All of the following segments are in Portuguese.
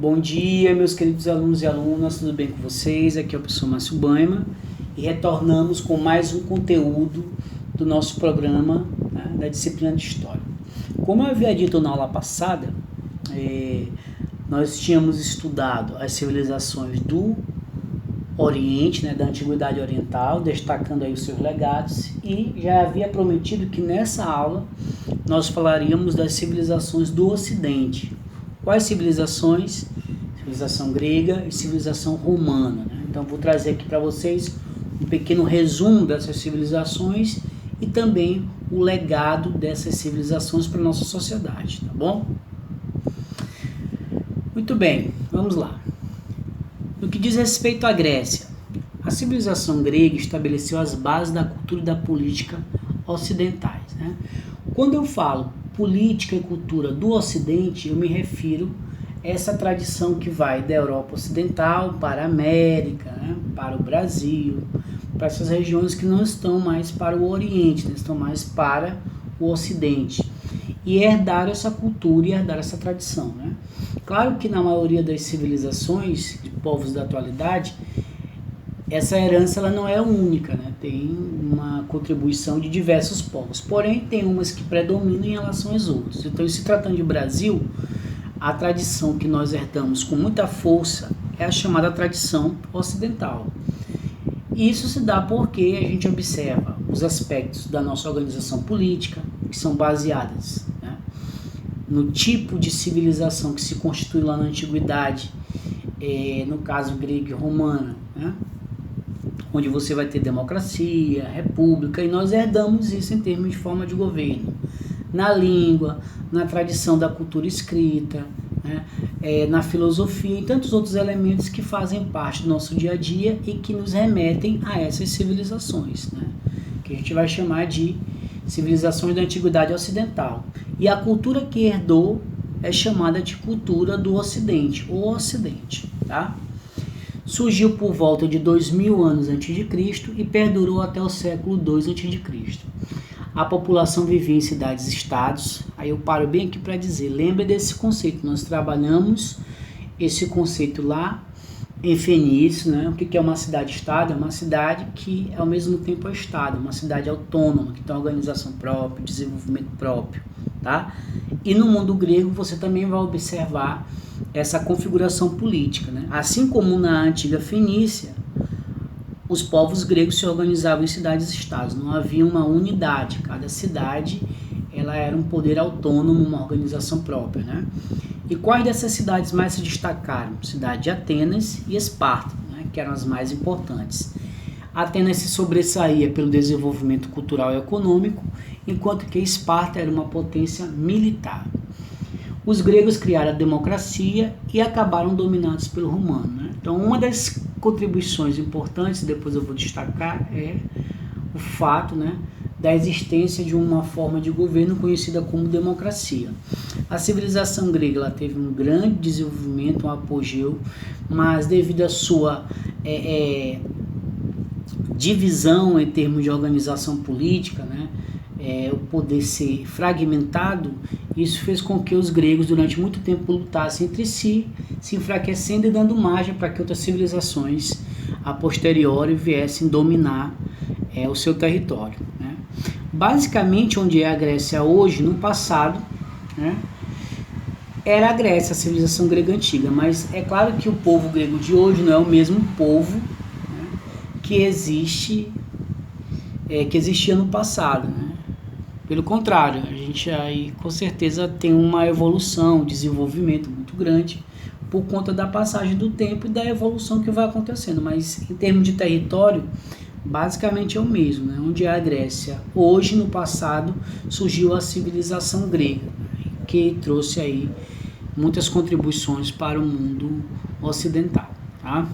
Bom dia, meus queridos alunos e alunas, tudo bem com vocês? Aqui é o professor Márcio Baima e retornamos com mais um conteúdo do nosso programa, né, da disciplina de História. Como eu havia dito na aula passada, nós tínhamos estudado as civilizações do Oriente, né, da Antiguidade Oriental, destacando aí os seus legados, e já havia prometido que nessa aula nós falaríamos das civilizações do Ocidente. Quais civilizações? Civilização grega e civilização romana, né? Então vou trazer aqui para vocês um pequeno resumo dessas civilizações e também o legado dessas civilizações para a nossa sociedade, tá bom? Muito bem, vamos lá. No que diz respeito à Grécia, a civilização grega estabeleceu as bases da cultura e da política ocidentais, né? Quando eu falo política e cultura do Ocidente, eu me refiro a essa tradição que vai da Europa Ocidental para a América, né, para o Brasil, para essas regiões que não estão mais para o Oriente, né, estão mais para o Ocidente. E herdaram essa cultura e herdaram essa tradição, né? Claro que na maioria das civilizações de povos da atualidade, essa herança ela não é única, né? Tem uma contribuição de diversos povos, porém tem umas que predominam em relação às outras. Então, se tratando de Brasil, a tradição que nós herdamos com muita força é a chamada tradição ocidental. E isso se dá porque a gente observa os aspectos da nossa organização política, que são baseadas, né, no tipo de civilização que se constitui lá na antiguidade, no caso grego e romana, né, onde você vai ter democracia, república, e nós herdamos isso em termos de forma de governo. Na língua, na tradição da cultura escrita, né, na filosofia e tantos outros elementos que fazem parte do nosso dia a dia e que nos remetem a essas civilizações, né, que a gente vai chamar de civilizações da Antiguidade Ocidental. E a cultura que herdou é chamada de cultura do Ocidente, ou Ocidente, tá? Surgiu por volta de 2000 anos antes de Cristo e perdurou até o século II antes de Cristo. A população vivia em cidades-estados. Aí eu paro bem aqui para dizer, lembre desse conceito, nós trabalhamos esse conceito lá em Fenício, né? O que é uma cidade-estado? É uma cidade que ao mesmo tempo é estado, uma cidade autônoma, que tem organização própria, desenvolvimento próprio, tá? E no mundo grego você também vai observar essa configuração política, né? Assim como na antiga Fenícia, os povos gregos se organizavam em cidades-estados, não havia uma unidade, cada cidade ela era um poder autônomo, uma organização própria, né? E quais dessas cidades mais se destacaram? Cidade de Atenas e Esparta, né, que eram as mais importantes. Atenas se sobressaía pelo desenvolvimento cultural e econômico, enquanto que Esparta era uma potência militar. Os gregos criaram a democracia e acabaram dominados pelo romano, né? Então, uma das contribuições importantes, depois eu vou destacar, é o fato, né, da existência de uma forma de governo conhecida como democracia. A civilização grega ela teve um grande desenvolvimento, um apogeu, mas devido à sua divisão em termos de organização política, né, o poder ser fragmentado, isso fez com que os gregos durante muito tempo lutassem entre si, se enfraquecendo e dando margem para que outras civilizações a posteriori viessem dominar o seu território, né? Basicamente, onde é a Grécia hoje, no passado, né, era a Grécia, a civilização grega antiga, mas é claro que o povo grego de hoje não é o mesmo povo, né, que existia no passado, né? Pelo contrário, a gente aí com certeza tem uma evolução, um desenvolvimento muito grande por conta da passagem do tempo e da evolução que vai acontecendo, mas em termos de território, basicamente é o mesmo, né? Onde é a Grécia hoje, no passado, surgiu a civilização grega, que trouxe aí muitas contribuições para o mundo ocidental, tá?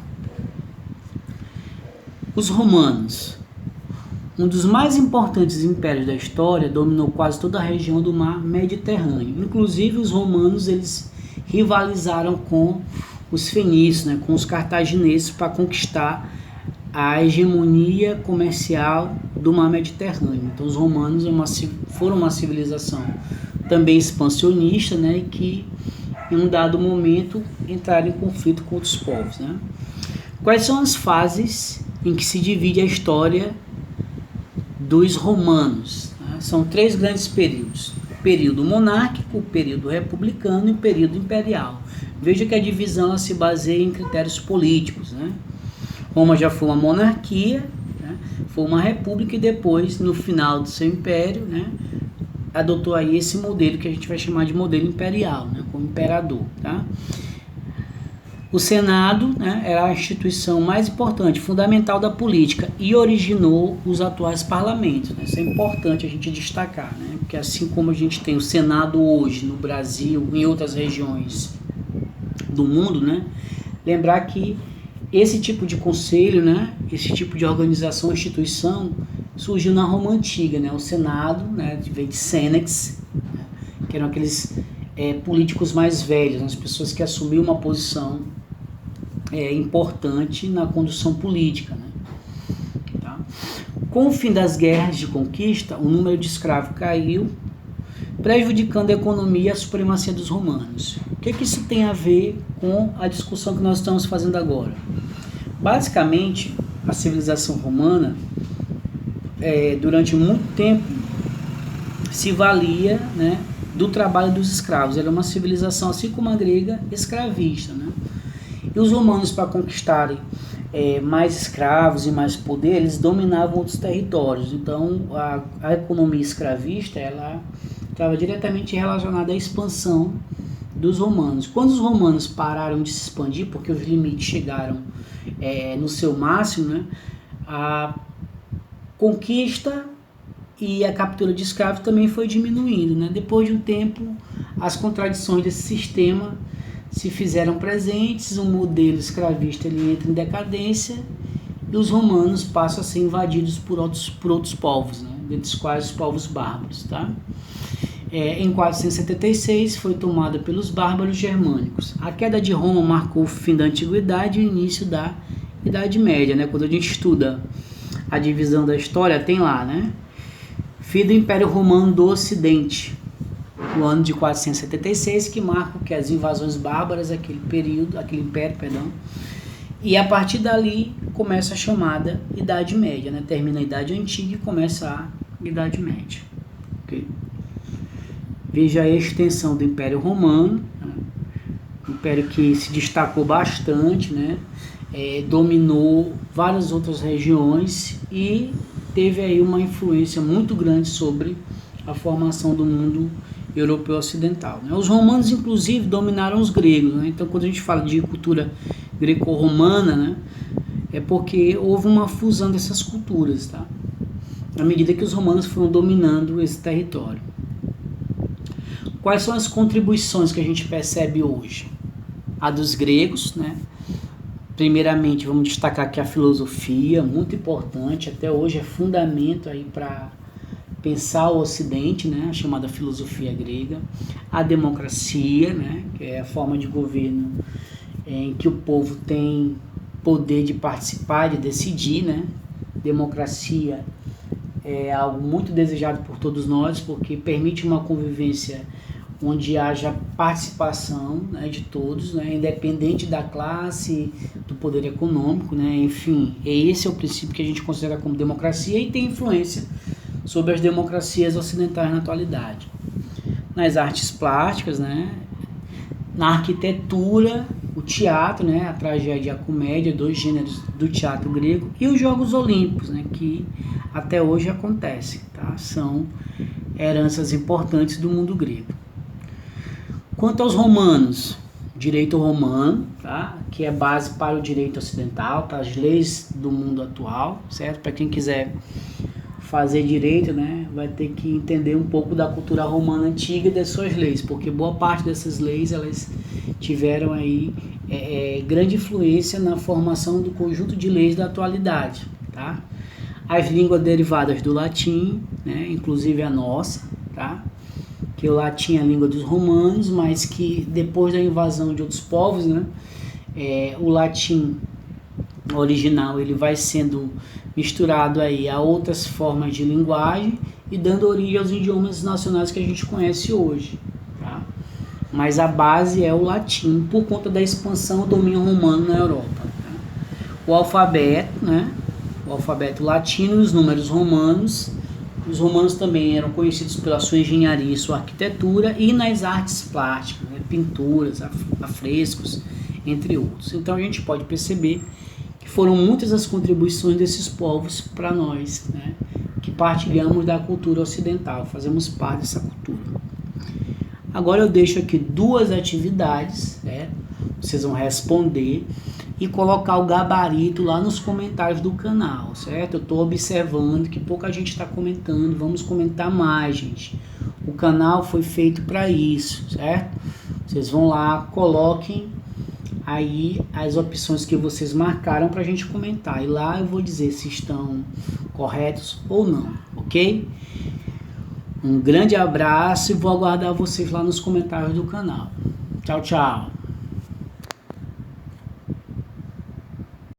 Os romanos, um dos mais importantes impérios da história, dominou quase toda a região do mar Mediterrâneo. Inclusive os romanos eles rivalizaram com os fenícios, né, com os cartagineses para conquistar a hegemonia comercial do mar Mediterrâneo. Então os romanos foram uma civilização também expansionista, né, que em um dado momento, entraram em conflito com outros povos, né? Quais são as fases em que se divide a história dos romanos? Né? São 3 grandes períodos: o período monárquico, o período republicano e o período imperial. Veja que a divisão ela se baseia em critérios políticos, né? Roma já foi uma monarquia, né? Foi uma república e depois, no final do seu império, né, adotou aí esse modelo que a gente vai chamar de modelo imperial, né, com o imperador, tá? O Senado, né, era a instituição mais importante, fundamental da política e originou os atuais parlamentos, né? Isso é importante a gente destacar, né? Porque assim como a gente tem o Senado hoje no Brasil, em outras regiões do mundo, né, lembrar que esse tipo de conselho, né, esse tipo de organização, instituição, surgiu na Roma Antiga, né, o Senado, né, veio de Senex, né, que eram aqueles políticos mais velhos, as pessoas que assumiam uma posição importante na condução política, né, tá? Com o fim das guerras de conquista, o número de escravos caiu, prejudicando a economia e a supremacia dos romanos. O que isso tem a ver com a discussão que nós estamos fazendo agora? Basicamente, a civilização romana, durante muito tempo, se valia, né, do trabalho dos escravos. Era uma civilização, assim como a grega, escravista, né? E os romanos, para conquistarem mais escravos e mais poder, eles dominavam outros territórios. Então, a economia escravista, ela estava diretamente relacionada à expansão dos romanos. Quando os romanos pararam de se expandir, porque os limites chegaram no seu máximo, né, a conquista e a captura de escravos também foi diminuindo, né? Depois de um tempo, as contradições desse sistema se fizeram presentes, o modelo escravista ele entra em decadência e os romanos passam a ser invadidos por outros povos, né? Dentre os quais os povos bárbaros, tá? Em 476 foi tomada pelos bárbaros germânicos. A queda de Roma marcou o fim da Antiguidade e o início da Idade Média, né? Quando a gente estuda a divisão da história, tem lá, né? Fim do Império Romano do Ocidente, o ano de 476, que marca que as invasões bárbaras, aquele império, e a partir dali começa a chamada Idade Média, né? Termina a Idade Antiga e começa a Idade Média. Okay? Veja a extensão do Império Romano, né? Um império que se destacou bastante, né? Dominou várias outras regiões e teve aí uma influência muito grande sobre a formação do mundo europeu ocidental, né? Os romanos, inclusive, dominaram os gregos, né? Então, quando a gente fala de cultura greco-romana, né, é porque houve uma fusão dessas culturas, tá? À medida que os romanos foram dominando esse território. Quais são as contribuições que a gente percebe hoje? A dos gregos, né? Primeiramente, vamos destacar que a filosofia, muito importante, até hoje é fundamento aí para pensar o Ocidente, né? A chamada filosofia grega. A democracia, né? Que é a forma de governo em que o povo tem poder de participar, de decidir, né? Democracia é algo muito desejado por todos nós, porque permite uma convivência onde haja participação, né, de todos, né, independente da classe, do poder econômico, né, enfim, esse é o princípio que a gente considera como democracia e tem influência sobre as democracias ocidentais na atualidade. Nas artes plásticas, né, na arquitetura, o teatro, né, a tragédia e a comédia, 2 gêneros do teatro grego, e os Jogos Olímpicos, né, que até hoje acontecem, tá? São heranças importantes do mundo grego. Quanto aos romanos, direito romano, tá? Que é base para o direito ocidental, tá? As leis do mundo atual, certo? Para quem quiser fazer direito, né, vai ter que entender um pouco da cultura romana antiga e das suas leis, porque boa parte dessas leis elas tiveram aí grande influência na formação do conjunto de leis da atualidade, tá? As línguas derivadas do latim, né, inclusive a nossa, tá? Que o latim é a língua dos romanos, mas que depois da invasão de outros povos, né, o latim original ele vai sendo misturado aí a outras formas de linguagem e dando origem aos idiomas nacionais que a gente conhece hoje, tá? mas a base é o latim, por conta da expansão do domínio romano na Europa. O alfabeto, né? O alfabeto latino e os números romanos. Os romanos também eram conhecidos pela sua engenharia e sua arquitetura e nas artes plásticas, né? Pinturas, afrescos, entre outros. Então a gente pode perceber que foram muitas as contribuições desses povos para nós, né? Que partilhamos da cultura ocidental, fazemos parte dessa cultura. Agora eu deixo aqui 2 atividades, né? Vocês vão responder e colocar o gabarito lá nos comentários do canal, certo? Eu estou observando que pouca gente está comentando, vamos comentar mais, gente. O canal foi feito para isso, certo? Vocês vão lá, coloquem aí as opções que vocês marcaram para a gente comentar. E lá eu vou dizer se estão corretos ou não, ok? Um grande abraço e vou aguardar vocês lá nos comentários do canal. Tchau, tchau!